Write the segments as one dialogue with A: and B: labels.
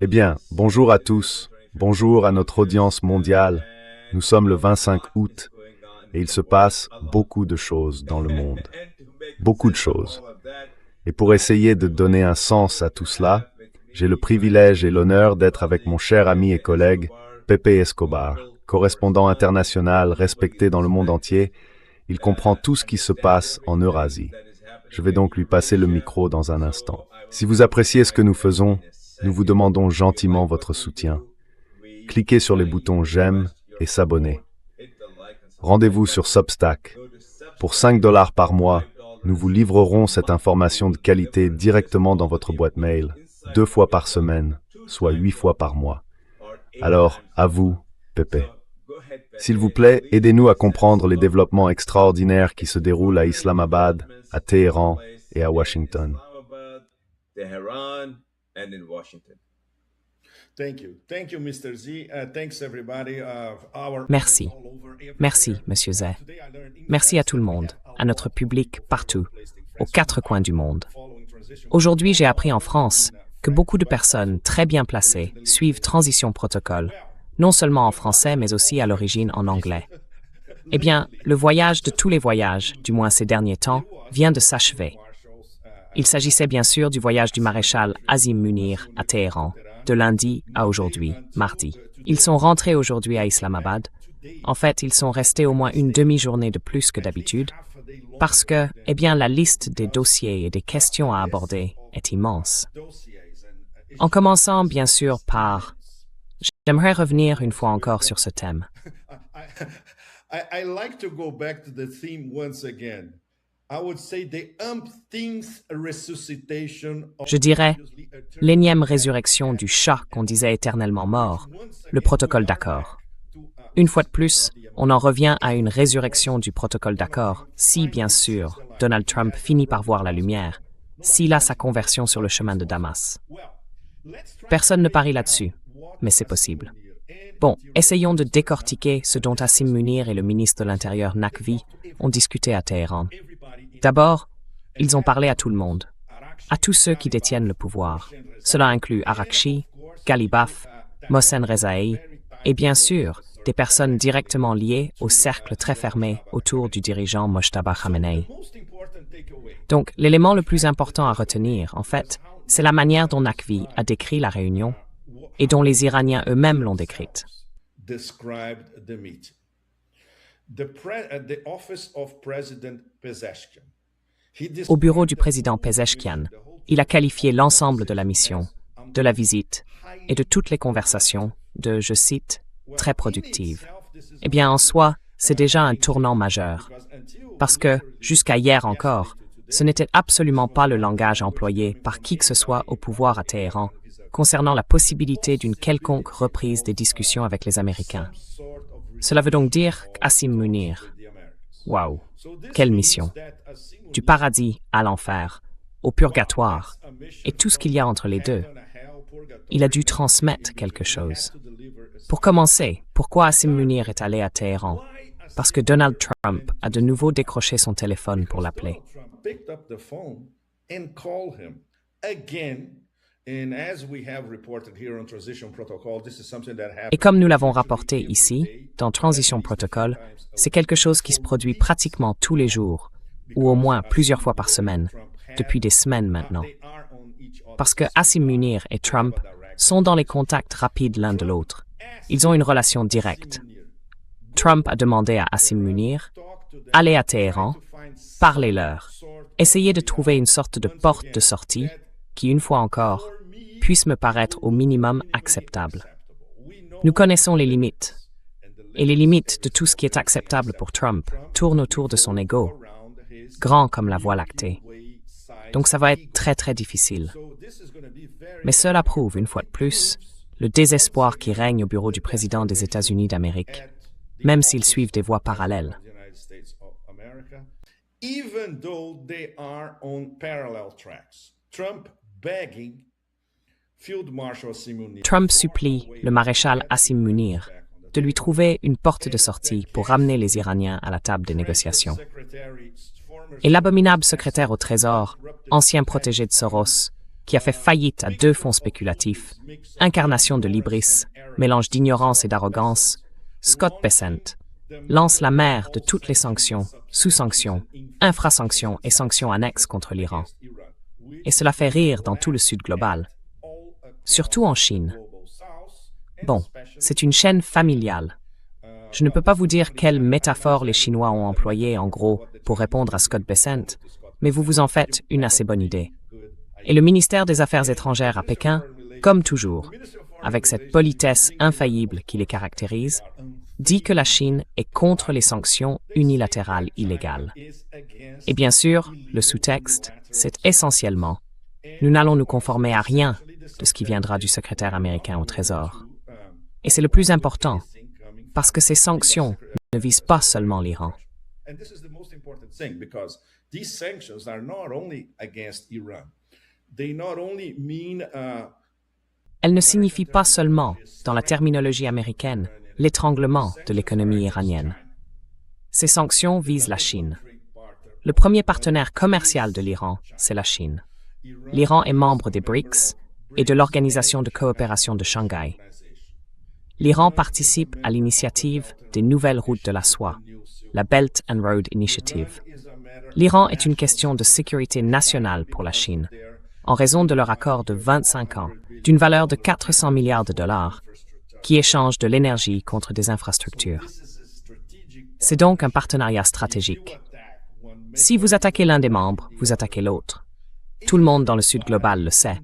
A: Eh bien, bonjour à tous, bonjour à notre audience mondiale. Nous sommes le 25 août et il se passe beaucoup de choses dans le monde. Beaucoup de choses. Et pour essayer de donner un sens à tout cela, j'ai le privilège et l'honneur d'être avec mon cher ami et collègue, Pepe Escobar, correspondant international respecté dans le monde entier. Il comprend tout ce qui se passe en Eurasie. Je vais donc lui passer le micro dans un instant. Si vous appréciez ce que nous faisons, nous vous demandons gentiment votre soutien. Cliquez sur les boutons j'aime et s'abonner. Rendez-vous sur Substack. Pour 5 $ par mois, nous vous livrerons cette information de qualité directement dans votre boîte mail, 2 fois par semaine, soit 8 fois par mois. Alors, à vous, Pepe. S'il vous plaît, aidez-nous à comprendre les développements extraordinaires qui se déroulent à Islamabad, à Téhéran et à Washington.
B: Merci. Merci, Monsieur Zay. Merci à tout le monde, à notre public partout, aux 4 coins du monde. Aujourd'hui, j'ai appris en France que beaucoup de personnes très bien placées suivent Transition Protocol, non seulement en français, mais aussi à l'origine en anglais. Eh bien, le voyage de tous les voyages, du moins ces derniers temps, vient de s'achever. Il s'agissait bien sûr du voyage du maréchal Asim Munir à Téhéran, de lundi à aujourd'hui, mardi. Ils sont rentrés aujourd'hui à Islamabad. En fait, ils sont restés au moins une demi-journée de plus que d'habitude, parce que, eh bien, la liste des dossiers et des questions à aborder est immense. En commençant, bien sûr, par... J'aimerais revenir une fois encore sur ce thème.
C: I like to go back to the theme once again. I would say the umpteenth resuscitation of
B: Je dirais l'énième résurrection du chat qu'on disait éternellement mort, le protocole d'accord. Une fois de plus, on en revient à une résurrection du protocole d'accord, si bien sûr Donald Trump finit par voir la lumière, s'il a sa conversion sur le chemin de Damas. Personne ne parie là-dessus, mais c'est possible. Bon, essayons de décortiquer ce dont Asim Munir et le ministre de l'Intérieur Naqvi ont discuté à Téhéran. D'abord, ils ont parlé à tout le monde, à tous ceux qui détiennent le pouvoir. Cela inclut Arakchi, Ghalibaf, Mohsen Rezaei et bien sûr des personnes directement liées au cercle très fermé autour du dirigeant Mojtaba Khamenei. Donc, l'élément le plus important à retenir, en fait, c'est la manière dont Naqvi a décrit la réunion et dont les Iraniens eux-mêmes l'ont décrite. Au bureau du président Pezeshkian, il a qualifié l'ensemble de la mission, de la visite et de toutes les conversations de, je cite, très productives. Eh bien, en soi, c'est déjà un tournant majeur. Parce que, jusqu'à hier encore, ce n'était absolument pas le langage employé par qui que ce soit au pouvoir à Téhéran concernant la possibilité d'une quelconque reprise des discussions avec les Américains. Cela veut donc dire qu'Asim Munir, waouh, quelle mission! Du paradis à l'enfer, au purgatoire, et tout ce qu'il y a entre les deux. Il a dû transmettre quelque chose. Pour commencer, pourquoi Asim Munir est allé à Téhéran? Parce que Donald Trump a de nouveau décroché son téléphone pour l'appeler. Et comme nous l'avons rapporté ici, dans Transition Protocol, c'est quelque chose qui se produit pratiquement tous les jours, ou au moins plusieurs fois par semaine, depuis des semaines maintenant. Parce que Asim Munir et Trump sont dans les contacts rapides l'un de l'autre. Ils ont une relation directe. Trump a demandé à Asim Munir, allez à Téhéran, parlez-leur, essayez de trouver une sorte de porte de sortie qui, une fois encore, puisse me paraître au minimum acceptable. Nous connaissons les limites. Et les limites de tout ce qui est acceptable pour Trump tournent autour de son ego, grand comme la Voie lactée. Donc ça va être très très difficile. Mais cela prouve, une fois de plus, le désespoir qui règne au bureau du président des États-Unis d'Amérique, même s'ils suivent des voies parallèles.
C: Even though they are on parallel tracks.
B: Trump supplie le maréchal Asim Munir de lui trouver une porte de sortie pour ramener les Iraniens à la table des négociations. Et l'abominable secrétaire au Trésor, ancien protégé de Soros, qui a fait faillite à 2 fonds spéculatifs, incarnation de l'hybris, mélange d'ignorance et d'arrogance, Scott Bessent, lance la mer de toutes les sanctions, sous-sanctions, infrasanctions et sanctions annexes contre l'Iran. Et cela fait rire dans tout le Sud global, surtout en Chine. Bon, c'est une chaîne familiale. Je ne peux pas vous dire quelle métaphore les Chinois ont employée en gros pour répondre à Scott Bessent, mais vous vous en faites une assez bonne idée. Et le ministère des Affaires étrangères à Pékin, comme toujours, avec cette politesse infaillible qui les caractérise, dit que la Chine est contre les sanctions unilatérales illégales. Et bien sûr, le sous-texte, c'est essentiellement « Nous n'allons nous conformer à rien de ce qui viendra du secrétaire américain au Trésor ». Et c'est le plus important, parce que ces sanctions ne visent pas seulement l'Iran. Elles ne signifient pas seulement, dans la terminologie américaine, l'étranglement de l'économie iranienne. Ces sanctions visent la Chine. Le premier partenaire commercial de l'Iran, c'est la Chine. L'Iran est membre des BRICS et de l'Organisation de coopération de Shanghai. L'Iran participe à l'initiative des nouvelles routes de la soie, la Belt and Road Initiative. L'Iran est une question de sécurité nationale pour la Chine, en raison de leur accord de 25 ans, d'une valeur de 400 milliards de dollars, qui échange de l'énergie contre des infrastructures. C'est donc un partenariat stratégique. Si vous attaquez l'un des membres, vous attaquez l'autre. Tout le monde dans le Sud global le sait.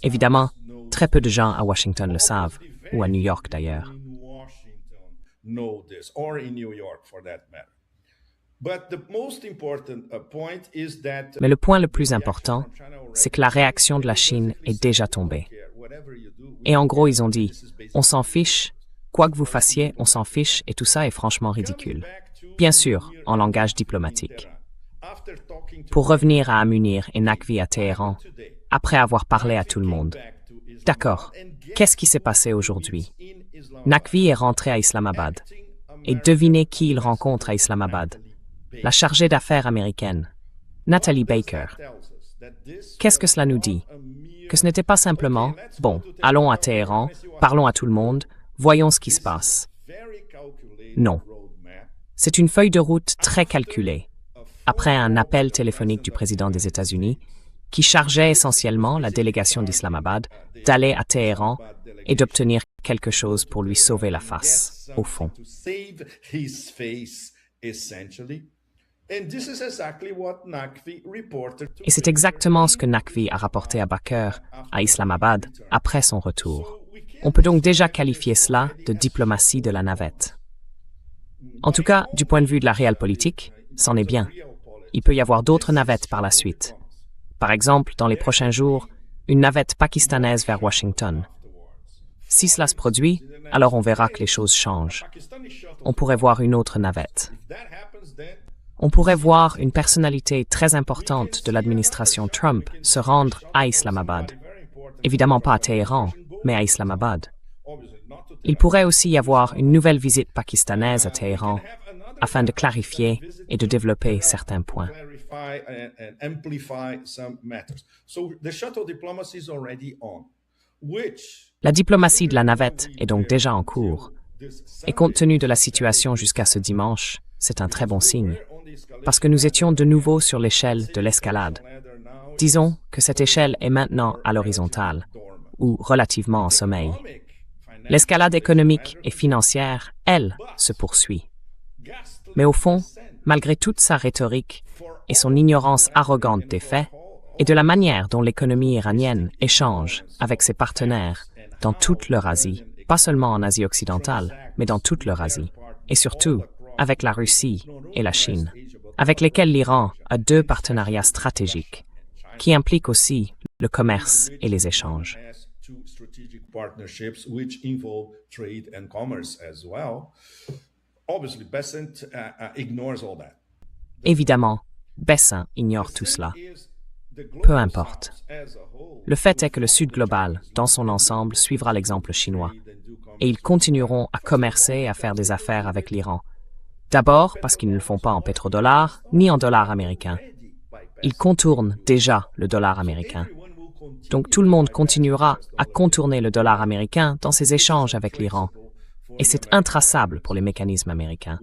B: Évidemment, très peu de gens à Washington le savent, ou à New York d'ailleurs. Mais le point le plus important, c'est que la réaction de la Chine est déjà tombée. Et en gros, ils ont dit « On s'en fiche, quoi que vous fassiez, on s'en fiche et tout ça est franchement ridicule. » Bien sûr, en langage diplomatique. Pour revenir à Amunir et Naqvi à Téhéran, après avoir parlé à tout le monde. D'accord, qu'est-ce qui s'est passé aujourd'hui? Naqvi est rentré à Islamabad. Et devinez qui il rencontre à Islamabad? La chargée d'affaires américaine, Natalie Baker. Qu'est-ce que cela nous dit? Que ce n'était pas simplement « Bon, allons à Téhéran, parlons à tout le monde, voyons ce qui se passe ». Non. C'est une feuille de route très calculée, après un appel téléphonique du président des États-Unis, qui chargeait essentiellement la délégation d'Islamabad d'aller à Téhéran et d'obtenir quelque chose pour lui sauver la face, au fond. Et c'est exactement ce que Naqvi a rapporté à Baker, à Islamabad, après son retour. On peut donc déjà qualifier cela de diplomatie de la navette. En tout cas, du point de vue de la réelle politique, c'en est bien. Il peut y avoir d'autres navettes par la suite. Par exemple, dans les prochains jours, une navette pakistanaise vers Washington. Si cela se produit, alors on verra que les choses changent. On pourrait voir une autre navette. On pourrait voir une personnalité très importante de l'administration Trump se rendre à Islamabad. Évidemment pas à Téhéran, mais à Islamabad. Il pourrait aussi y avoir une nouvelle visite pakistanaise à Téhéran afin de clarifier et de développer certains points. La diplomatie de la navette est donc déjà en cours. Et compte tenu de la situation jusqu'à ce dimanche, c'est un très bon signe. Parce que nous étions de nouveau sur l'échelle de l'escalade. Disons que cette échelle est maintenant à l'horizontale, ou relativement en sommeil. L'escalade économique et financière, elle, se poursuit. Mais au fond, malgré toute sa rhétorique et son ignorance arrogante des faits, et de la manière dont l'économie iranienne échange avec ses partenaires dans toute l'Eurasie, pas seulement en Asie occidentale, mais dans toute l'Eurasie, et surtout avec la Russie et la Chine, avec lesquels l'Iran a 2 partenariats stratégiques, qui impliquent aussi le commerce et les échanges. Évidemment, Bessent ignore tout cela. Peu importe. Le fait est que le Sud global, dans son ensemble, suivra l'exemple chinois, et ils continueront à commercer et à faire des affaires avec l'Iran. D'abord parce qu'ils ne le font pas en pétrodollars ni en dollars américains. Ils contournent déjà le dollar américain. Donc tout le monde continuera à contourner le dollar américain dans ses échanges avec l'Iran. Et c'est intraçable pour les mécanismes américains.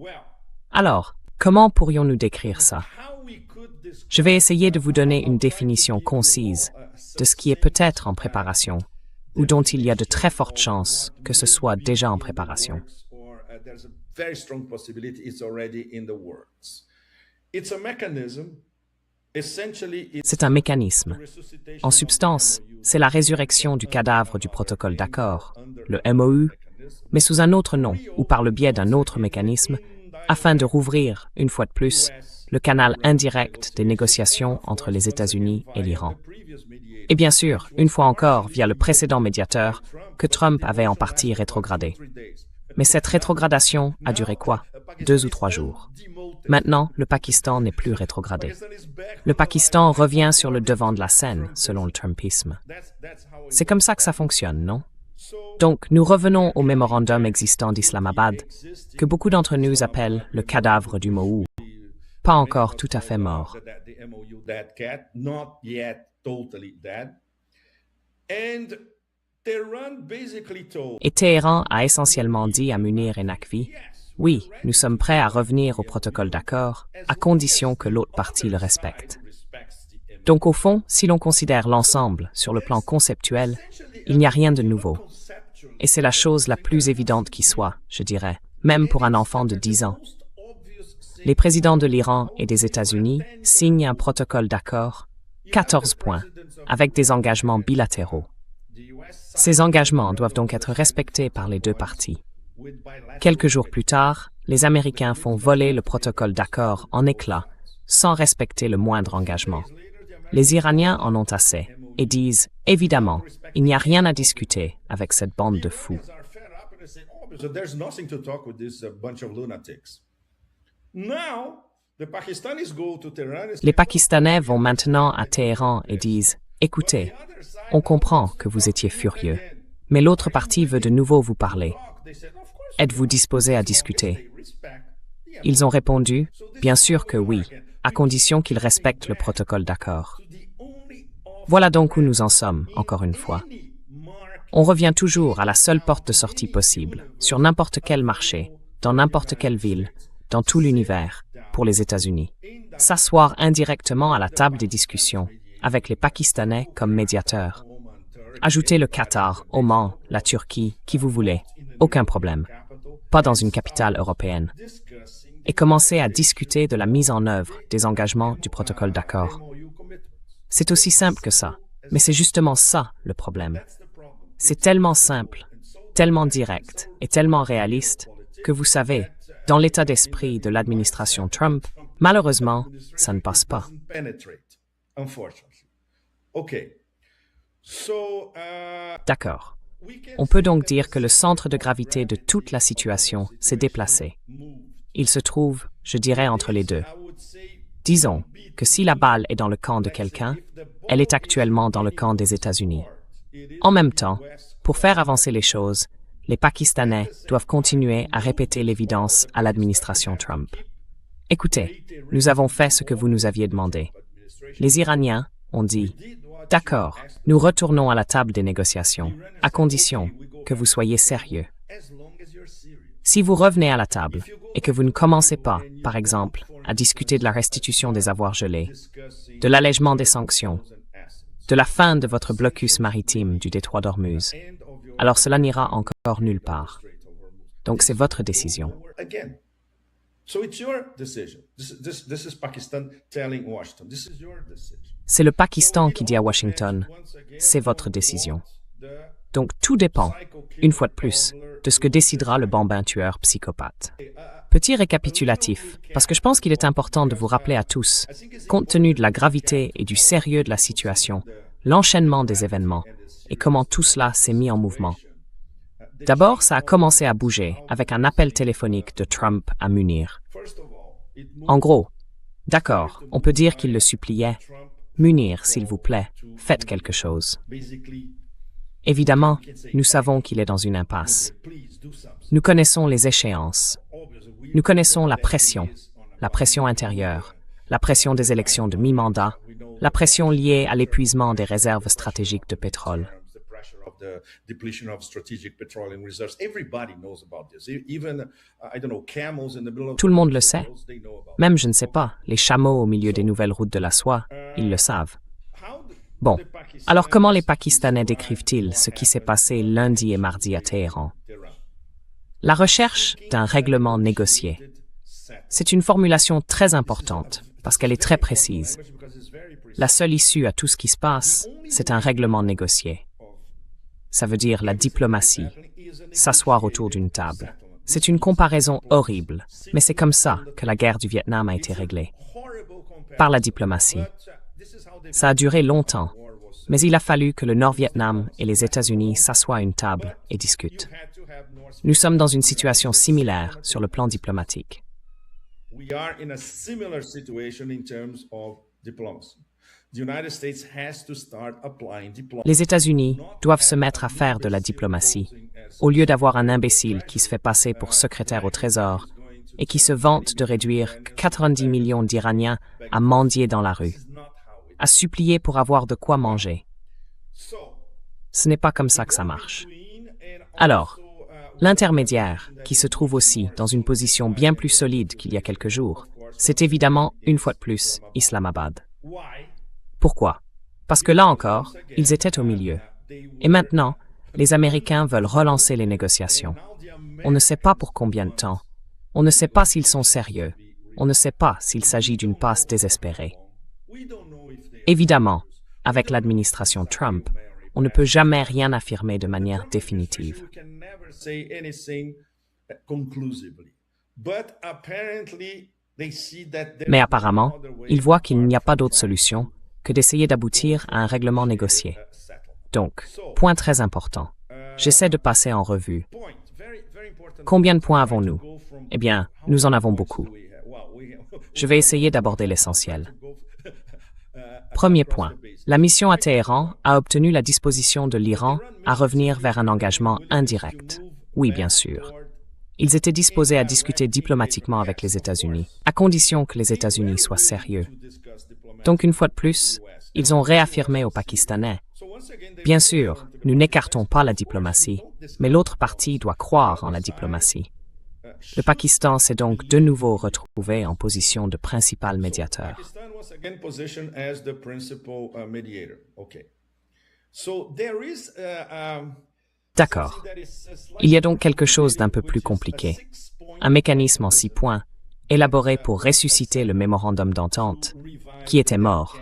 B: Alors, comment pourrions-nous décrire ça? Je vais essayer de vous donner une définition concise de ce qui est peut-être en préparation ou dont il y a de très fortes chances que ce soit déjà en préparation. C'est un mécanisme. En substance, c'est la résurrection du cadavre du protocole d'accord, le MOU, mais sous un autre nom ou par le biais d'un autre mécanisme, afin de rouvrir, une fois de plus, le canal indirect des négociations entre les États-Unis et l'Iran. Et bien sûr, une fois encore, via le précédent médiateur, que Trump avait en partie rétrogradé. Mais cette rétrogradation a duré quoi? 2 ou 3 jours. Maintenant, le Pakistan n'est plus rétrogradé. Le Pakistan revient sur le devant de la scène, selon le Trumpisme. C'est comme ça que ça fonctionne, non? Donc, nous revenons au mémorandum existant d'Islamabad, que beaucoup d'entre nous appellent le cadavre du MOU. Pas encore tout à fait mort. Et Téhéran a essentiellement dit à Munir et Naqvi, « Oui, nous sommes prêts à revenir au protocole d'accord, à condition que l'autre partie le respecte. » Donc au fond, si l'on considère l'ensemble sur le plan conceptuel, il n'y a rien de nouveau. Et c'est la chose la plus évidente qui soit, je dirais, même pour un enfant de 10 ans. Les présidents de l'Iran et des États-Unis signent un protocole d'accord, 14 points, avec des engagements bilatéraux. Ces engagements doivent donc être respectés par les deux parties. Quelques jours plus tard, les Américains font voler le protocole d'accord en éclats, sans respecter le moindre engagement. Les Iraniens en ont assez et disent, évidemment, il n'y a rien à discuter avec cette bande de fous. Les Pakistanais vont maintenant à Téhéran et disent, écoutez, on comprend que vous étiez furieux, mais l'autre partie veut de nouveau vous parler. Êtes-vous disposé à discuter? Ils ont répondu, bien sûr que oui, à condition qu'ils respectent le protocole d'accord. Voilà donc où nous en sommes, encore une fois. On revient toujours à la seule porte de sortie possible, sur n'importe quel marché, dans n'importe quelle ville, dans tout l'univers, pour les États-Unis. S'asseoir indirectement à la table des discussions, avec les Pakistanais comme médiateurs. Ajoutez le Qatar, Oman, la Turquie, qui vous voulez, aucun problème. Pas dans une capitale européenne. Et commencez à discuter de la mise en œuvre des engagements du protocole d'accord. C'est aussi simple que ça, mais c'est justement ça le problème. C'est tellement simple, tellement direct et tellement réaliste que vous savez, dans l'état d'esprit de l'administration Trump, malheureusement, ça ne passe pas. D'accord. On peut donc dire que le centre de gravité de toute la situation s'est déplacé. Il se trouve, je dirais, entre les deux. Disons que si la balle est dans le camp de quelqu'un, elle est actuellement dans le camp des États-Unis. En même temps, pour faire avancer les choses, les Pakistanais doivent continuer à répéter l'évidence à l'administration Trump. Écoutez, nous avons fait ce que vous nous aviez demandé. Les Iraniens ont dit, d'accord, nous retournons à la table des négociations, à condition que vous soyez sérieux. Si vous revenez à la table et que vous ne commencez pas, par exemple, à discuter de la restitution des avoirs gelés, de l'allègement des sanctions, de la fin de votre blocus maritime du détroit d'Ormuz, alors cela n'ira encore nulle part. Donc c'est votre décision. C'est le Pakistan qui dit à Washington, c'est votre décision. Donc tout dépend, une fois de plus, de ce que décidera le bambin tueur psychopathe. Petit récapitulatif, parce que je pense qu'il est important de vous rappeler à tous, compte tenu de la gravité et du sérieux de la situation, l'enchaînement des événements et comment tout cela s'est mis en mouvement. D'abord, ça a commencé à bouger avec un appel téléphonique de Trump à Munir. En gros, d'accord, on peut dire qu'il le suppliait, Munir, s'il vous plaît, faites quelque chose. Évidemment, nous savons qu'il est dans une impasse. Nous connaissons les échéances. Nous connaissons la pression intérieure, la pression des élections de mi-mandat, la pression liée à l'épuisement des réserves stratégiques de pétrole. Tout le monde le sait. Même, je ne sais pas, les chameaux au milieu des nouvelles routes de la soie, ils le savent. Bon, alors comment les Pakistanais décrivent-ils ce qui s'est passé lundi et mardi à Téhéran? La recherche d'un règlement négocié. C'est une formulation très importante parce qu'elle est très précise. La seule issue à tout ce qui se passe, c'est un règlement négocié. Ça veut dire la diplomatie, s'asseoir autour d'une table. C'est une comparaison horrible, mais c'est comme ça que la guerre du Vietnam a été réglée. Par la diplomatie. Ça a duré longtemps, mais il a fallu que le Nord-Vietnam et les États-Unis s'assoient à une table et discutent. Nous sommes dans une situation similaire sur le plan diplomatique. Les États-Unis doivent se mettre à faire de la diplomatie, au lieu d'avoir un imbécile qui se fait passer pour secrétaire au Trésor et qui se vante de réduire 90 millions d'Iraniens à mendier dans la rue, à supplier pour avoir de quoi manger. Ce n'est pas comme ça que ça marche. Alors, l'intermédiaire, qui se trouve aussi dans une position bien plus solide qu'il y a quelques jours, c'est évidemment, une fois de plus, Islamabad. Pourquoi? Parce que là encore, ils étaient au milieu. Et maintenant, les Américains veulent relancer les négociations. On ne sait pas pour combien de temps. On ne sait pas s'ils sont sérieux. On ne sait pas s'il s'agit d'une passe désespérée. Évidemment, avec l'administration Trump, on ne peut jamais rien affirmer de manière définitive. Mais apparemment, ils voient qu'il n'y a pas d'autre solution que d'essayer d'aboutir à un règlement négocié. Donc, point très important. J'essaie de passer en revue. Combien de points avons-nous? Eh bien, nous en avons beaucoup. Je vais essayer d'aborder l'essentiel. Premier point. La mission à Téhéran a obtenu la disposition de l'Iran à revenir vers un engagement indirect. Oui, bien sûr. Ils étaient disposés à discuter diplomatiquement avec les États-Unis, à condition que les États-Unis soient sérieux. Donc, une fois de plus, ils ont réaffirmé aux Pakistanais. Bien sûr, nous n'écartons pas la diplomatie, mais l'autre partie doit croire en la diplomatie. Le Pakistan s'est donc de nouveau retrouvé en position de principal médiateur. D'accord. Il y a donc quelque chose d'un peu plus compliqué. Un mécanisme en 6 points, élaboré pour ressusciter le mémorandum d'entente, qui était mort.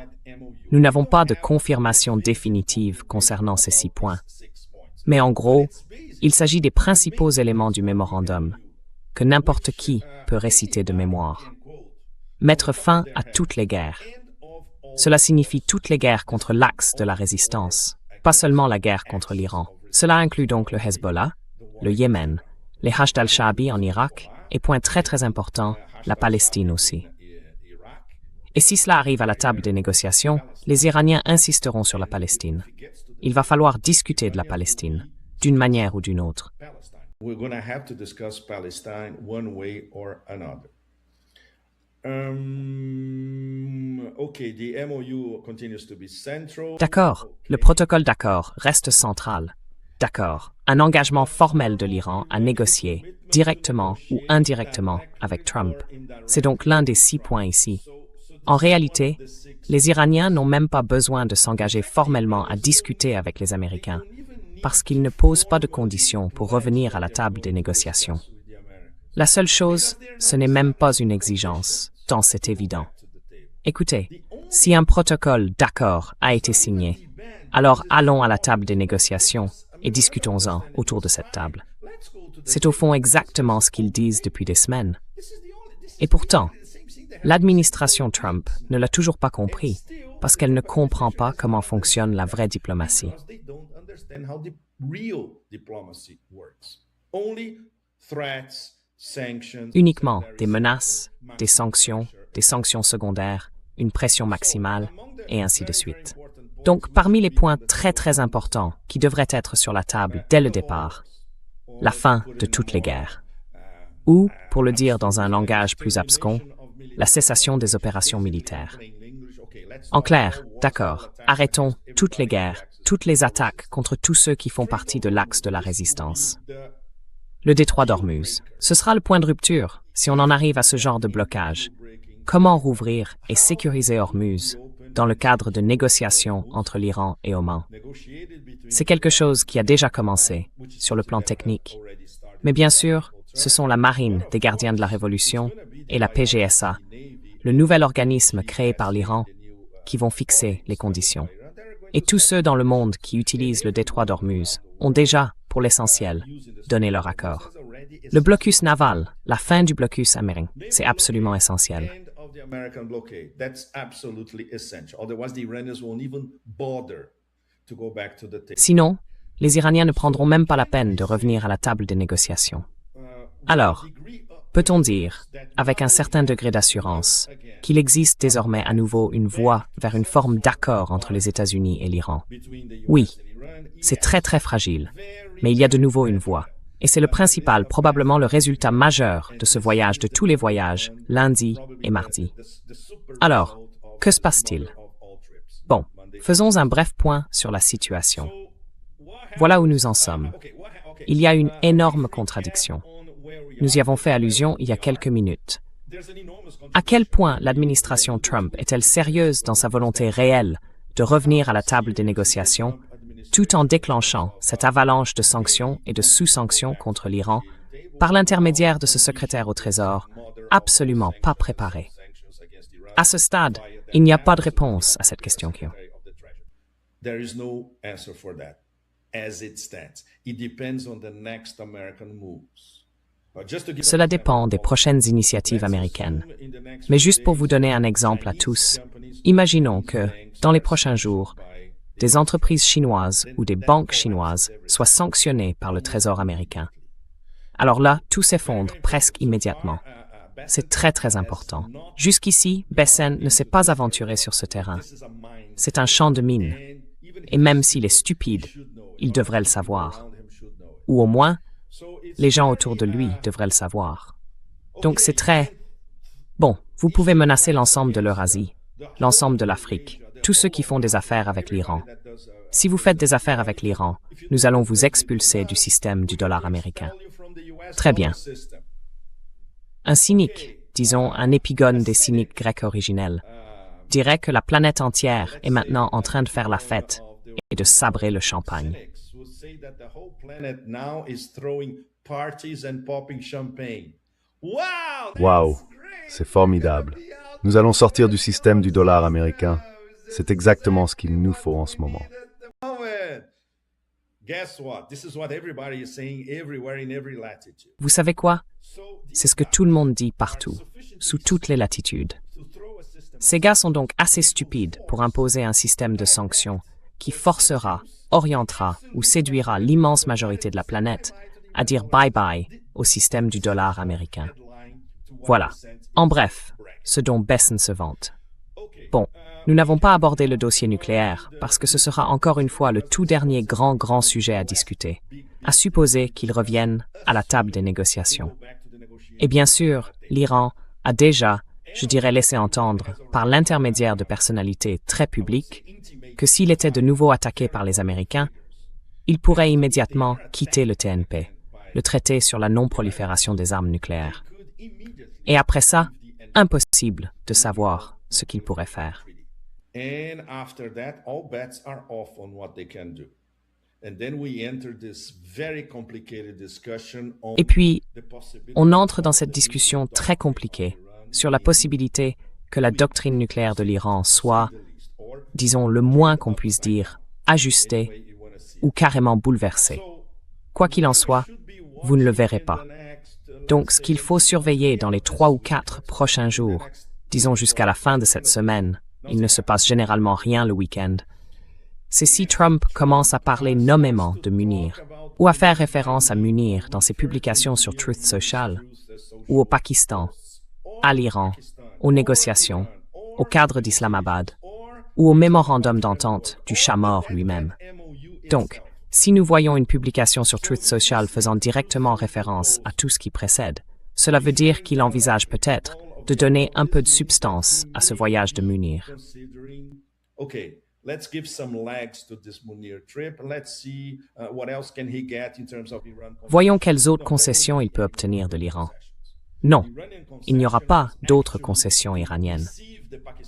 B: Nous n'avons pas de confirmation définitive concernant ces 6 points. Mais en gros, il s'agit des principaux éléments du mémorandum, que n'importe qui peut réciter de mémoire. Mettre fin à toutes les guerres. Cela signifie toutes les guerres contre l'axe de la résistance, pas seulement la guerre contre l'Iran. Cela inclut donc le Hezbollah, le Yémen, les Hashd al-Shaabi en Irak, et point très très important, la Palestine aussi. Et si cela arrive à la table des négociations, les Iraniens insisteront sur la Palestine. Il va falloir discuter de la Palestine, d'une manière ou d'une autre. D'accord, le protocole d'accord reste central. D'accord, un engagement formel de l'Iran à négocier, directement ou indirectement, avec Trump. C'est donc l'un des 6 points ici. En réalité, les Iraniens n'ont même pas besoin de s'engager formellement à discuter avec les Américains, parce qu'ils ne posent pas de conditions pour revenir à la table des négociations. La seule chose, ce n'est même pas une exigence, tant c'est évident. Écoutez, si un protocole d'accord a été signé, alors allons à la table des négociations et discutons-en autour de cette table. C'est au fond exactement ce qu'ils disent depuis des semaines. Et pourtant, l'administration Trump ne l'a toujours pas compris, parce qu'elle ne comprend pas comment fonctionne la vraie diplomatie. Uniquement des menaces, des sanctions secondaires, une pression maximale, et ainsi de suite. Donc, parmi les points très très importants qui devraient être sur la table dès le départ, la fin de toutes les guerres. Ou, pour le dire dans un langage plus abscon, la cessation des opérations militaires. En clair, d'accord, arrêtons toutes les guerres, toutes les attaques contre tous ceux qui font partie de l'axe de la résistance. Le détroit d'Ormuz. Ce sera le point de rupture si on en arrive à ce genre de blocage. Comment rouvrir et sécuriser Ormuz dans le cadre de négociations entre l'Iran et Oman? C'est quelque chose qui a déjà commencé sur le plan technique. Mais bien sûr, ce sont la marine des gardiens de la Révolution et la PGSA, le nouvel organisme créé par l'Iran, qui vont fixer les conditions. Et tous ceux dans le monde qui utilisent le détroit d'Ormuz ont déjà, pour l'essentiel, donné leur accord. Le blocus naval, la fin du blocus américain, c'est absolument essentiel. Sinon, les Iraniens ne prendront même pas la peine de revenir à la table des négociations. Alors, peut-on dire, avec un certain degré d'assurance, qu'il existe désormais à nouveau une voie vers une forme d'accord entre les États-Unis et l'Iran? Oui, c'est très très fragile, mais il y a de nouveau une voie. Et c'est le principal, probablement le résultat majeur de ce voyage, de tous les voyages, lundi et mardi. Alors, que se passe-t-il? Bon, faisons un bref point sur la situation. Voilà où nous en sommes. Il y a une énorme contradiction. Nous y avons fait allusion il y a quelques minutes. À quel point l'administration Trump est-elle sérieuse dans sa volonté réelle de revenir à la table des négociations, tout en déclenchant cette avalanche de sanctions et de sous-sanctions contre l'Iran par l'intermédiaire de ce secrétaire au Trésor absolument pas préparé? À ce stade, il n'y a pas de réponse à cette question.
C: There is no answer for that as it stands. It depends on the next American moves.
B: Cela dépend des prochaines initiatives américaines. Mais juste pour vous donner un exemple à tous, imaginons que, dans les prochains jours, des entreprises chinoises ou des banques chinoises soient sanctionnées par le Trésor américain. Alors là, tout s'effondre presque immédiatement. C'est très très important. Jusqu'ici, Bessent ne s'est pas aventuré sur ce terrain. C'est un champ de mine. Et même s'il est stupide, il devrait le savoir. Ou au moins, les gens autour de lui devraient le savoir. Donc c'est très... Bon, vous pouvez menacer l'ensemble de l'Eurasie, l'ensemble de l'Afrique, tous ceux qui font des affaires avec l'Iran. Si vous faites des affaires avec l'Iran, nous allons vous expulser du système du dollar américain. Très bien. Un cynique, disons un épigone des cyniques grecs originels, dirait que la planète entière est maintenant en train de faire la fête et de sabrer le champagne.
A: Waouh, c'est formidable. Nous allons sortir du système du dollar américain. C'est exactement ce qu'il nous faut en ce moment.
B: Vous savez quoi? C'est ce que tout le monde dit partout, sous toutes les latitudes. Ces gars sont donc assez stupides pour imposer un système de sanctions qui forcera, orientera ou séduira l'immense majorité de la planète à dire bye-bye au système du dollar américain. Voilà, en bref, ce dont Bessent se vante. Bon, nous n'avons pas abordé le dossier nucléaire parce que ce sera encore une fois le tout dernier grand sujet à discuter, à supposer qu'il revienne à la table des négociations. Et bien sûr, l'Iran a déjà, je dirais, laissé entendre, par l'intermédiaire de personnalités très publiques, que s'il était de nouveau attaqué par les Américains, il pourrait immédiatement quitter le TNP, le traité sur la non-prolifération des armes nucléaires. Et après ça, impossible de savoir ce qu'il pourrait faire. Et puis, on entre dans cette discussion très compliquée sur la possibilité que la doctrine nucléaire de l'Iran soit, disons le moins qu'on puisse dire, ajustée ou carrément bouleversée. Quoi qu'il en soit, vous ne le verrez pas. Donc, ce qu'il faut surveiller dans les 3 ou 4 prochains jours, disons jusqu'à la fin de cette semaine, il ne se passe généralement rien le week-end, c'est si Trump commence à parler nommément de Munir, ou à faire référence à Munir dans ses publications sur Truth Social, ou au Pakistan, à l'Iran, aux négociations, au cadre d'Islamabad, ou au mémorandum d'entente du Shah mort lui-même. Donc, si nous voyons une publication sur Truth Social faisant directement référence à tout ce qui précède, cela veut dire qu'il envisage peut-être de donner un peu de substance à ce voyage de Munir.
C: Okay, let's give some legs to this Munir trip. Let's see what else can he get in terms of Iran.
B: Voyons quelles autres concessions il peut obtenir de l'Iran. Non, il n'y aura pas d'autres concessions iraniennes.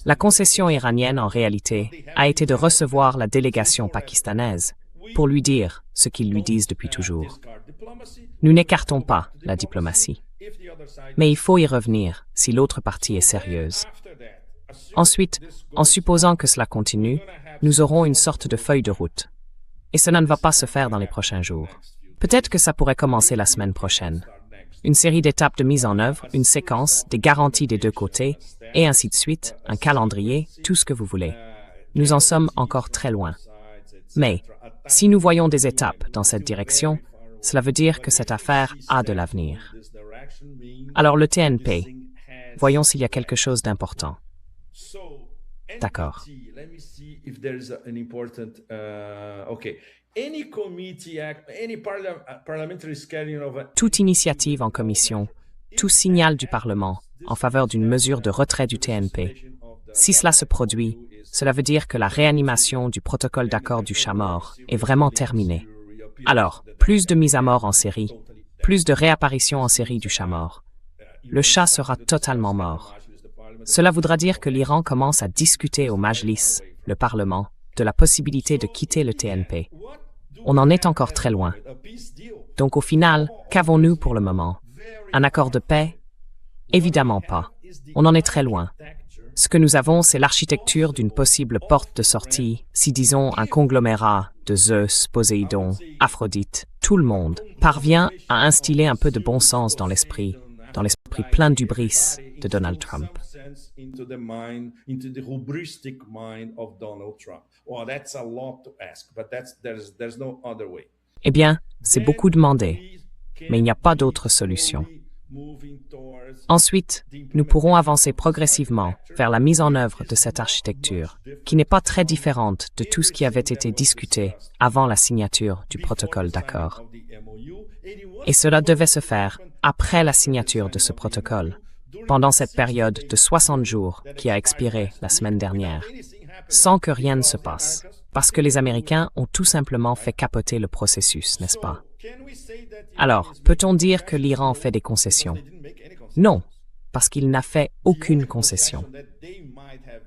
B: La concession iranienne, en réalité, a été de recevoir la délégation pakistanaise pour lui dire ce qu'ils lui disent depuis toujours. Nous n'écartons pas la diplomatie. Mais il faut y revenir si l'autre partie est sérieuse. Ensuite, en supposant que cela continue, nous aurons une sorte de feuille de route. Et cela ne va pas se faire dans les prochains jours. Peut-être que ça pourrait commencer la semaine prochaine. Une série d'étapes de mise en œuvre, une séquence, des garanties des deux côtés, et ainsi de suite, un calendrier, tout ce que vous voulez. Nous en sommes encore très loin. Mais, si nous voyons des étapes dans cette direction, cela veut dire que cette affaire a de l'avenir. Alors le TNP, voyons s'il y a quelque chose d'important. D'accord. Toute initiative en commission, tout signal du Parlement en faveur d'une mesure de retrait du TNP. Si cela se produit, cela veut dire que la réanimation du protocole d'accord du chat mort est vraiment terminée. Alors, plus de mises à mort en série, plus de réapparitions en série du chat mort. Le chat sera totalement mort. Cela voudra dire que l'Iran commence à discuter au Majlis, le Parlement, de la possibilité de quitter le TNP. On en est encore très loin. Donc au final, qu'avons-nous pour le moment? Un accord de paix? Évidemment pas. On en est très loin. Ce que nous avons, c'est l'architecture d'une possible porte de sortie, si disons un conglomérat de Zeus, Poséidon, Aphrodite, tout le monde parvient à instiller un peu de bon sens dans l'esprit plein d'hubris de Donald Trump. Eh bien, c'est beaucoup demandé, mais il n'y a pas d'autre solution. Ensuite, nous pourrons avancer progressivement vers la mise en œuvre de cette architecture, qui n'est pas très différente de tout ce qui avait été discuté avant la signature du protocole d'accord. Et cela devait se faire après la signature de ce protocole, pendant cette période de 60 jours qui a expiré la semaine dernière, sans que rien ne se passe, parce que les Américains ont tout simplement fait capoter le processus, n'est-ce pas? Alors, peut-on dire que l'Iran fait des concessions? Non, parce qu'il n'a fait aucune concession.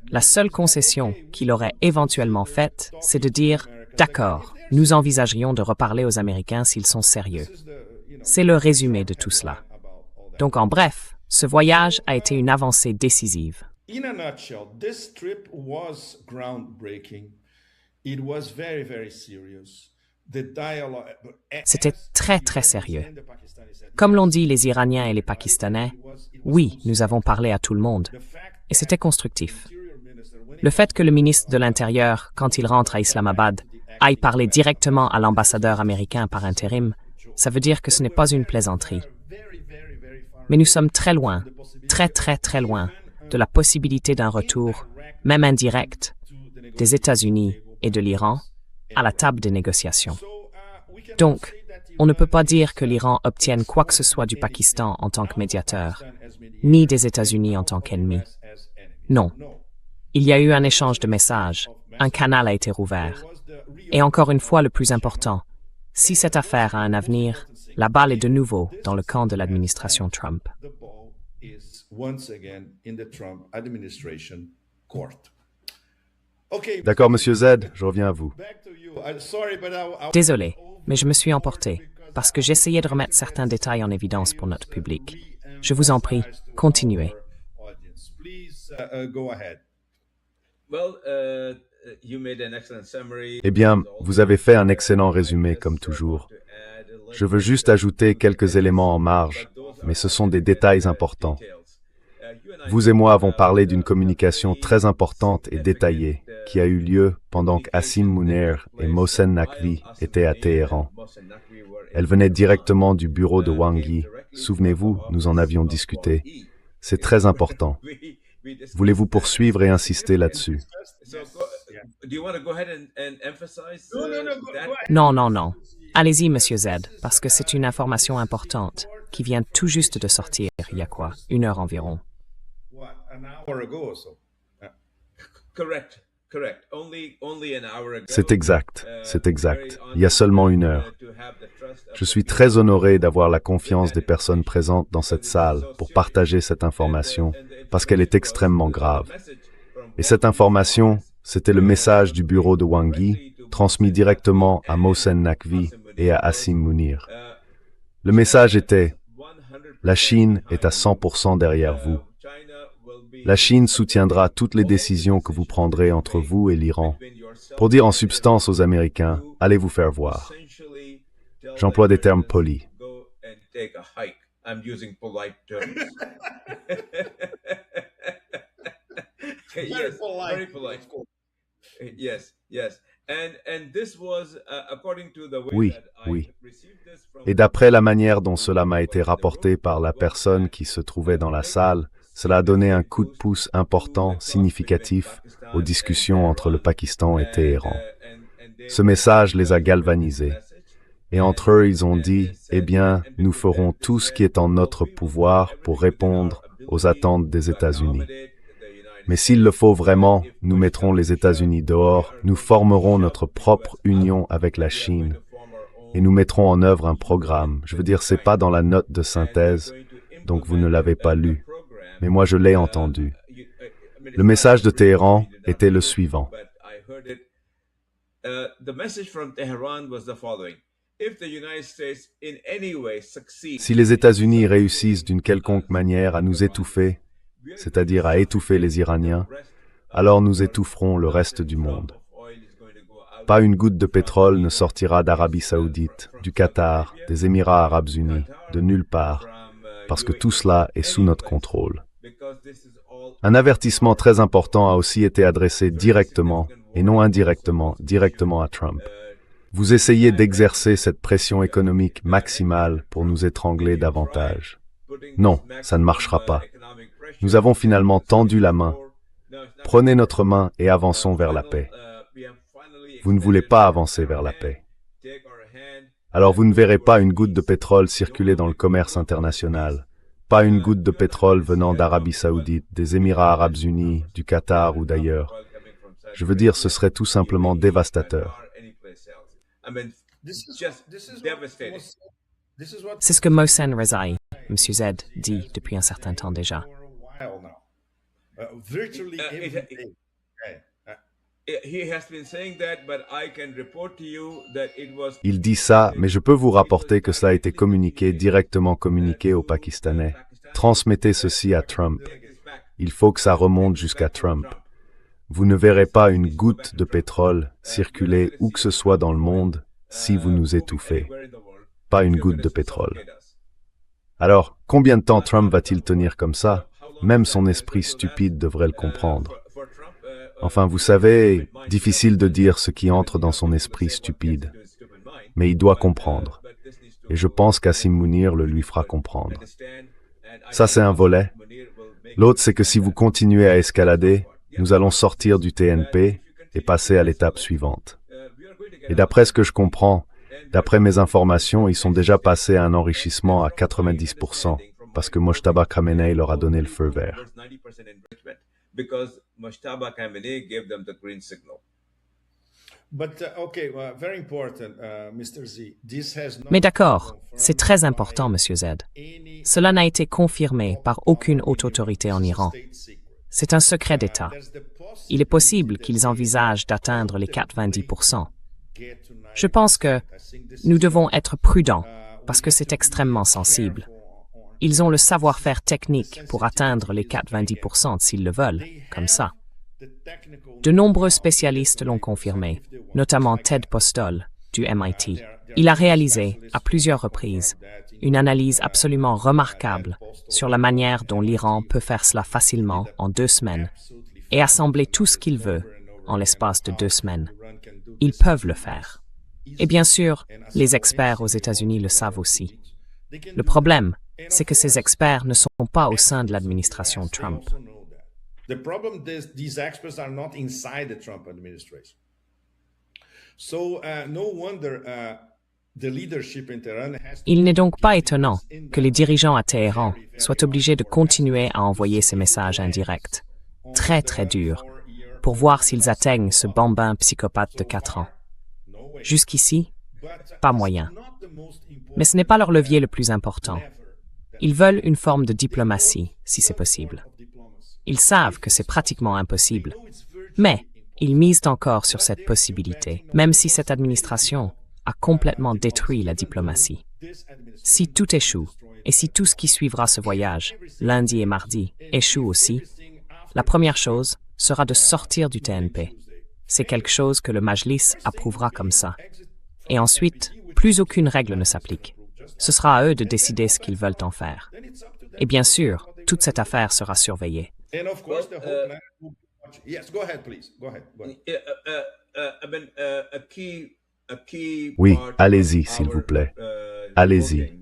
B: La seule concession qu'il aurait éventuellement faite, c'est de dire « D'accord, nous envisagerions de reparler aux Américains s'ils sont sérieux ». C'est le résumé de tout cela. Donc en bref, ce voyage a été une avancée décisive.
C: In a nutshell, this trip was groundbreaking. It was very, very serious.
B: C'était très, très sérieux. Comme l'ont dit les Iraniens et les Pakistanais, oui, nous avons parlé à tout le monde. Et c'était constructif. Le fait que le ministre de l'Intérieur, quand il rentre à Islamabad, aille parler directement à l'ambassadeur américain par intérim, ça veut dire que ce n'est pas une plaisanterie. Mais nous sommes très loin, très, très, très loin de la possibilité d'un retour, même indirect, des États-Unis et de l'Iran à la table des négociations. Donc, on ne peut pas dire que l'Iran obtienne quoi que ce soit du Pakistan en tant que médiateur, ni des États-Unis en tant qu'ennemi. Non. Il y a eu un échange de messages, un canal a été rouvert. Et encore une fois, le plus important, si cette affaire a un avenir, la balle est de nouveau dans le camp de l'administration Trump.
A: D'accord, Monsieur Z, je reviens à vous.
B: Désolé, mais je me suis emporté, parce que j'essayais de remettre certains détails en évidence pour notre public. Je vous en prie, continuez.
A: Eh bien, vous avez fait un excellent résumé, comme toujours. Je veux juste ajouter quelques éléments en marge, mais ce sont des détails importants. Vous et moi avons parlé d'une communication très importante et détaillée qui a eu lieu pendant qu'Hassim Munir et Mohsen Naqvi étaient à Téhéran. Elle venait directement du bureau de Wang Yi. Souvenez-vous, nous en avions discuté. C'est très important. Voulez-vous poursuivre et insister là-dessus?
B: Non, non, non. Allez-y, Monsieur Z, parce que c'est une information importante qui vient tout juste de sortir, il y a quoi, 1 heure environ.
C: an hour ago or so.
D: Correct. Only an hour ago.
A: C'est exact, c'est exact. Il y a seulement 1 heure. Je suis très honoré d'avoir la confiance des personnes présentes dans cette salle pour partager cette information parce qu'elle est extrêmement grave. Et cette information, c'était le message du bureau de Wang Yi, transmis directement à Mohsen Naqvi et à Asim Munir. Le message était « La Chine est à 100% derrière vous. La Chine soutiendra toutes les décisions que vous prendrez entre vous et l'Iran. Pour dire en substance aux Américains, allez vous faire voir. » J'emploie des termes polis.
D: I'm using polite terms. Yes, very polite. Yes. And this was according to the way
A: Oui,
D: that I
A: oui.
D: received this from.
A: Et d'après la manière dont cela m'a été rapporté par la personne qui se trouvait dans la salle, cela a donné un coup de pouce important, significatif, aux discussions entre le Pakistan et Téhéran. Ce message les a galvanisés. Et entre eux, ils ont dit, « Eh bien, nous ferons tout ce qui est en notre pouvoir pour répondre aux attentes des États-Unis. Mais s'il le faut vraiment, nous mettrons les États-Unis dehors, nous formerons notre propre union avec la Chine et nous mettrons en œuvre un programme. Je veux dire, c'est pas dans la note de synthèse, donc vous ne l'avez pas lu, mais moi je l'ai entendu. Le message de Téhéran était le suivant. Si les États-Unis réussissent d'une quelconque manière à nous étouffer, c'est-à-dire à étouffer les Iraniens, alors nous étoufferons le reste du monde. Pas une goutte de pétrole ne sortira d'Arabie Saoudite, du Qatar, des Émirats Arabes Unis, de nulle part, parce que tout cela est sous notre contrôle. Un avertissement très important a aussi été adressé directement, et non indirectement, directement à Trump. Vous essayez d'exercer cette pression économique maximale pour nous étrangler davantage. Non, ça ne marchera pas. Nous avons finalement tendu la main. Prenez notre main et avançons vers la paix. Vous ne voulez pas avancer vers la paix. Alors vous ne verrez pas une goutte de pétrole circuler dans le commerce international, pas une goutte de pétrole venant d'Arabie Saoudite, des Émirats Arabes Unis, du Qatar ou d'ailleurs. Je veux dire, ce serait tout simplement dévastateur.
B: C'est ce que Mohsen Rezaei, M. Z, dit depuis un certain temps déjà.
A: Il dit ça, mais je peux vous rapporter que cela a été directement communiqué aux Pakistanais. Transmettez ceci à Trump. Il faut que ça remonte jusqu'à Trump. Vous ne verrez pas une goutte de pétrole circuler où que ce soit dans le monde si vous nous étouffez. Pas une goutte de pétrole. Alors, combien de temps Trump va-t-il tenir comme ça? Même son esprit stupide devrait le comprendre. Enfin, vous savez, difficile de dire ce qui entre dans son esprit stupide. Mais il doit comprendre. Et je pense qu'Asim Munir le lui fera comprendre. Ça, c'est un volet. L'autre, c'est que si vous continuez à escalader, nous allons sortir du TNP et passer à l'étape suivante. Et d'après ce que je comprends, d'après mes informations, ils sont déjà passés à un enrichissement à 90%, parce que Mojtaba Khamenei leur a donné le feu vert.
B: Mais d'accord, c'est très important, Monsieur Z. Cela n'a été confirmé par aucune haute autorité en Iran. C'est un secret d'État. Il est possible qu'ils envisagent d'atteindre les 90%. Je pense que nous devons être prudents parce que c'est extrêmement sensible. Ils ont le savoir-faire technique pour atteindre les 90% s'ils le veulent, comme ça. De nombreux spécialistes l'ont confirmé, notamment Ted Postol du MIT. Il a réalisé, à plusieurs reprises, une analyse absolument remarquable sur la manière dont l'Iran peut faire cela facilement en 2 semaines et assembler tout ce qu'il veut en l'espace de 2 semaines. Ils peuvent le faire. Et bien sûr, les experts aux États-Unis le savent aussi. Le problème, c'est que ces experts ne sont pas au sein de l'administration Trump.
C: The problem is these experts are not inside the Trump administration. So no wonder
B: Il n'est donc pas étonnant que les dirigeants à Téhéran soient obligés de continuer à envoyer ces messages indirects, très très durs, pour voir s'ils atteignent ce bambin psychopathe de 4 ans. Jusqu'ici, pas moyen. Mais ce n'est pas leur levier le plus important. Ils veulent une forme de diplomatie, si c'est possible. Ils savent que c'est pratiquement impossible, mais ils misent encore sur cette possibilité, même si cette administration a complètement détruit la diplomatie. Si tout échoue, et si tout ce qui suivra ce voyage, lundi et mardi, échoue aussi, la première chose sera de sortir du TNP. C'est quelque chose que le Majlis approuvera comme ça. Et ensuite, plus aucune règle ne s'applique. Ce sera à eux de décider ce qu'ils veulent en faire. Et bien sûr, toute cette affaire sera surveillée.
A: Oui, allez-y, s'il vous plaît. Allez-y.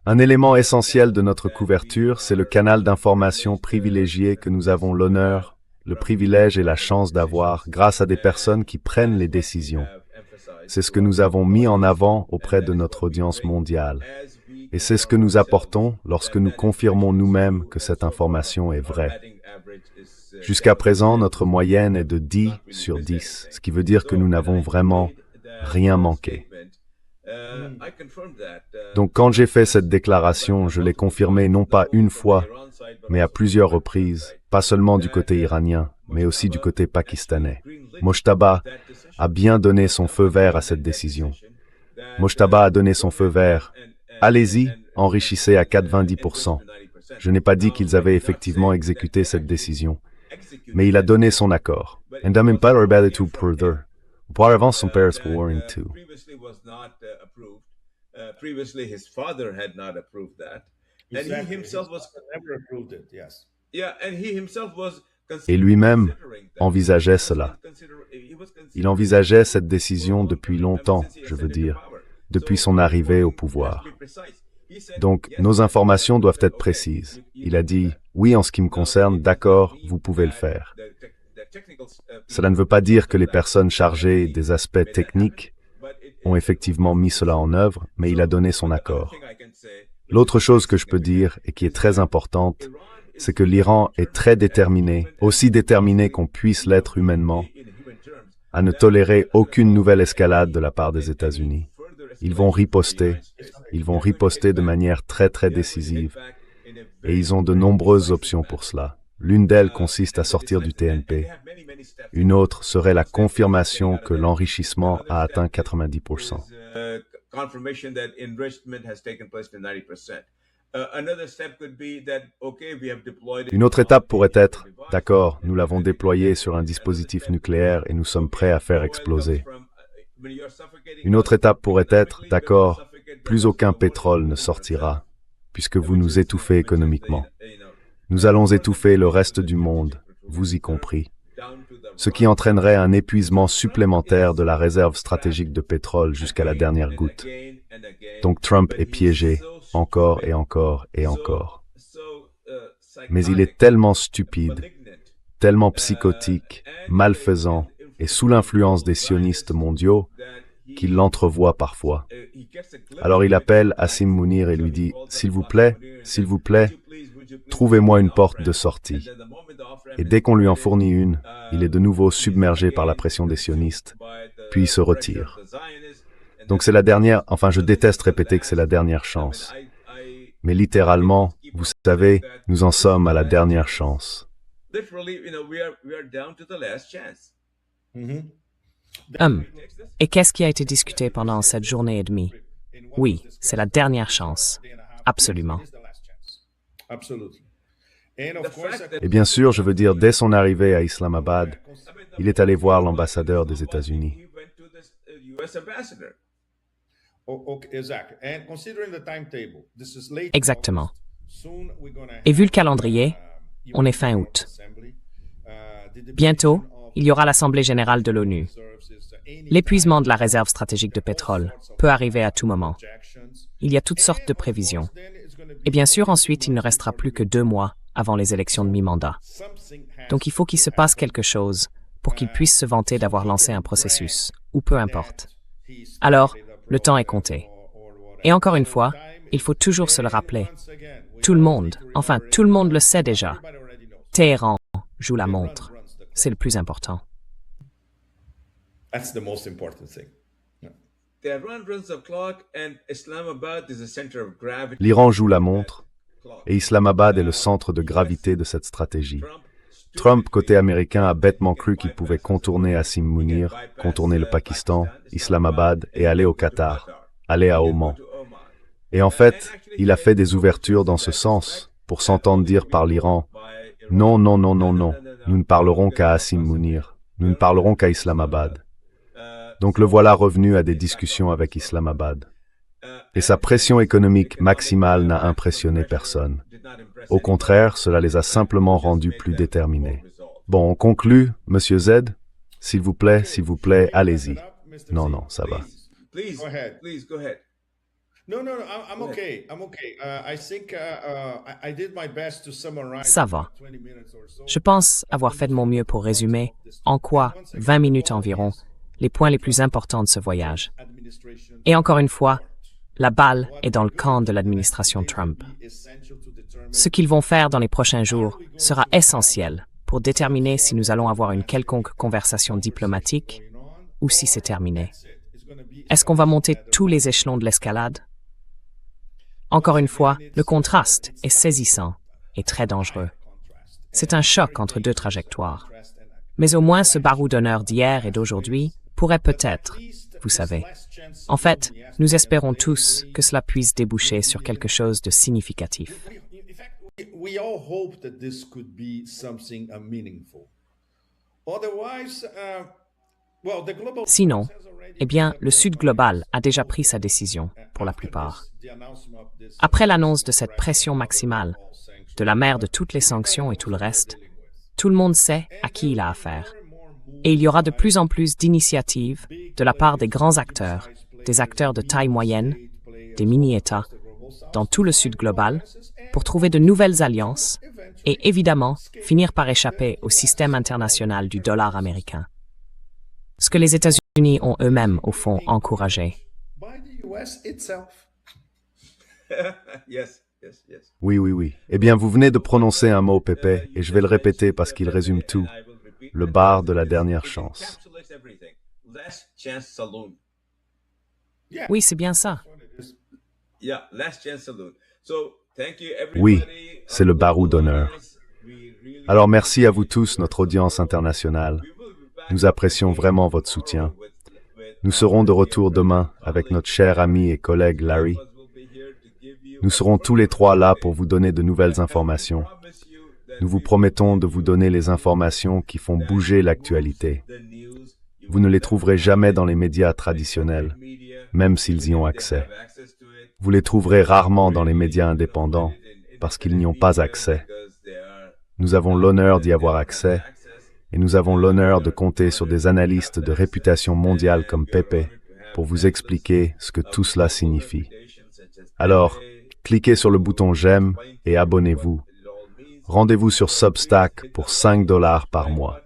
A: Un élément essentiel de notre couverture, c'est le canal d'information privilégié que nous avons l'honneur, le privilège et la chance d'avoir grâce à des personnes qui prennent les décisions. C'est ce que nous avons mis en avant auprès de notre audience mondiale. Et c'est ce que nous apportons lorsque nous confirmons nous-mêmes que cette information est vraie. Jusqu'à présent, notre moyenne est de 10 sur 10, ce qui veut dire que nous n'avons vraiment rien manqué. Donc quand j'ai fait cette déclaration, je l'ai confirmée non pas une fois, mais à plusieurs reprises, pas seulement du côté iranien, mais aussi du côté pakistanais. Mojtaba a bien donné son feu vert à cette décision. Mojtaba a donné son feu vert. Allez-y, enrichissez à 90%. Je n'ai pas dit qu'ils avaient effectivement exécuté cette décision, mais il a donné son accord. Endam impar arbele to further. Auparavant, son père se warring to.
D: Previously, his father had not approved that, and he himself was
C: never approved it. Yes.
D: Yeah, and he himself was.
A: Et lui-même envisageait cela. Il envisageait cette décision depuis longtemps, je veux dire, depuis son arrivée au pouvoir. Donc, nos informations doivent être précises. Il a dit, oui, en ce qui me concerne, d'accord, vous pouvez le faire. Cela ne veut pas dire que les personnes chargées des aspects techniques ont effectivement mis cela en œuvre, mais il a donné son accord. L'autre chose que je peux dire, et qui est très importante, c'est que l'Iran est très déterminé, aussi déterminé qu'on puisse l'être humainement, à ne tolérer aucune nouvelle escalade de la part des États-Unis. Ils vont riposter de manière très très décisive, et ils ont de nombreuses options pour cela. L'une d'elles consiste à sortir du TNP. Une autre serait la confirmation que l'enrichissement a atteint 90%. Une autre étape pourrait être, d'accord, nous l'avons déployé sur un dispositif nucléaire et nous sommes prêts à faire exploser. Une autre étape pourrait être, d'accord, plus aucun pétrole ne sortira, puisque vous nous étouffez économiquement. Nous allons étouffer le reste du monde, vous y compris, ce qui entraînerait un épuisement supplémentaire de la réserve stratégique de pétrole jusqu'à la dernière goutte. Donc Trump est piégé, encore et encore et encore. Mais il est tellement stupide, tellement psychotique, malfaisant et sous l'influence des sionistes mondiaux qu'il l'entrevoit parfois. Alors il appelle Asim Mounir et lui dit « S'il vous plaît, trouvez-moi une porte de sortie. » Et dès qu'on lui en fournit une, il est de nouveau submergé par la pression des sionistes, puis il se retire. Donc c'est la dernière, enfin je déteste répéter que c'est la dernière chance. Mais littéralement, vous savez, nous en sommes à la dernière chance.
B: Et qu'est-ce qui a été discuté pendant cette journée et demie? Oui, c'est la dernière chance. Absolument.
A: Et bien sûr, je veux dire, dès son arrivée à Islamabad, il est allé voir l'ambassadeur des États-Unis.
B: Exactement. Et vu le calendrier, on est fin août. Bientôt, il y aura l'Assemblée générale de l'ONU. L'épuisement de la réserve stratégique de pétrole peut arriver à tout moment. Il y a toutes sortes de prévisions. Et bien sûr, ensuite, il ne restera plus que 2 mois avant les élections de mi-mandat. Donc il faut qu'il se passe quelque chose pour qu'il puisse se vanter d'avoir lancé un processus, ou peu importe. Alors, le temps est compté. Et encore une fois, il faut toujours se le rappeler. Tout le monde, enfin tout le monde le sait déjà. Téhéran joue la montre. C'est le plus important.
C: That's the most important thing.
D: Tehran runs the clock and Islamabad is the center of gravity.
A: L'Iran joue la montre et Islamabad est le centre de gravité de cette stratégie. Trump, côté américain, a bêtement cru qu'il pouvait contourner Asim Munir, contourner le Pakistan, Islamabad et aller au Qatar, aller à Oman. Et en fait, il a fait des ouvertures dans ce sens, pour s'entendre dire par l'Iran « Non, non, non, non, non, nous ne parlerons qu'à Asim Munir, nous ne parlerons qu'à Islamabad ». Donc le voilà revenu à des discussions avec Islamabad. Et sa pression économique maximale n'a impressionné personne. Au contraire, cela les a simplement rendus plus déterminés. Bon, on conclut, Monsieur Z. S'il vous plaît, allez-y. Non, non, ça va.
D: Please,
C: Go ahead.
D: please go ahead.
C: No, I'm okay. I'm okay. I think I did my best to summarize.
B: Ça va.
C: 20 minutes or so.
B: Je pense avoir fait de mon mieux pour résumer, en quoi, 20 minutes environ, les points les plus importants de ce voyage.
C: Administration
B: Et encore une fois, la balle est dans le camp de l'administration Trump.
C: essential to determine
B: Ce qu'ils vont faire dans les prochains jours sera essentiel pour déterminer si nous allons avoir une quelconque conversation diplomatique ou si c'est terminé.
C: it's going to be
B: Est-ce qu'on va monter tous les échelons de l'escalade? Encore une fois, le contraste est saisissant et très dangereux. C'est un choc entre deux trajectoires. Mais au moins ce barreau d'honneur d'hier et d'aujourd'hui pourrait peut-être, vous savez. En fait, nous espérons tous que cela puisse déboucher sur quelque chose de significatif.
C: in fact we all hope that this could be something meaningful. Otherwise, well, the global
B: Sinon, eh bien, le Sud global a déjà pris sa décision, pour la plupart.
C: the announcement of this
B: Après l'annonce de cette pression maximale, de la mer de toutes les sanctions et tout le reste, tout le monde sait à qui il a affaire. Et il y aura de plus en plus d'initiatives de la part des grands acteurs, des acteurs de taille moyenne, des mini-États, dans tout le Sud global, pour trouver de nouvelles alliances et évidemment finir par échapper au système international du dollar américain. Ce que les États-Unis ont eux-mêmes, au fond, encouragé.
C: by the US itself.
D: Yes, yes, yes.
A: Oui, oui, oui. Eh bien, vous venez de prononcer un mot, Pépé, et je vais le répéter parce qu'il résume tout. Le bar de la dernière chance.
D: Last chance saloon.
B: Oui, c'est bien ça.
D: Yeah, last chance saloon. So, thank you everybody.
A: Oui, c'est le barreau d'honneur. Alors merci à vous tous, notre audience internationale. Nous apprécions vraiment votre soutien. Nous serons de retour demain avec notre cher ami et collègue Larry. Nous serons tous les trois là pour vous donner de nouvelles informations. Nous vous promettons de vous donner les informations qui font bouger l'actualité. Vous ne les trouverez jamais dans les médias traditionnels, même s'ils y ont accès. Vous les trouverez rarement dans les médias indépendants, parce qu'ils n'y ont pas accès. Nous avons l'honneur d'y avoir accès, et nous avons l'honneur de compter sur des analystes de réputation mondiale comme Pépé pour vous expliquer ce que tout cela signifie. Alors, cliquez sur le bouton j'aime et abonnez-vous. Rendez-vous sur Substack pour $5 par mois.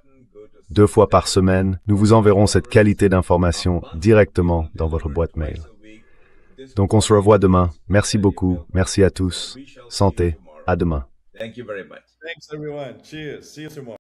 A: 2 fois par semaine, nous vous enverrons cette qualité d'information directement dans votre boîte mail. Donc on se revoit demain. Merci beaucoup. Merci à tous. Santé. À demain.
D: Thank you very much.
C: Thanks everyone. Cheers. See you tomorrow.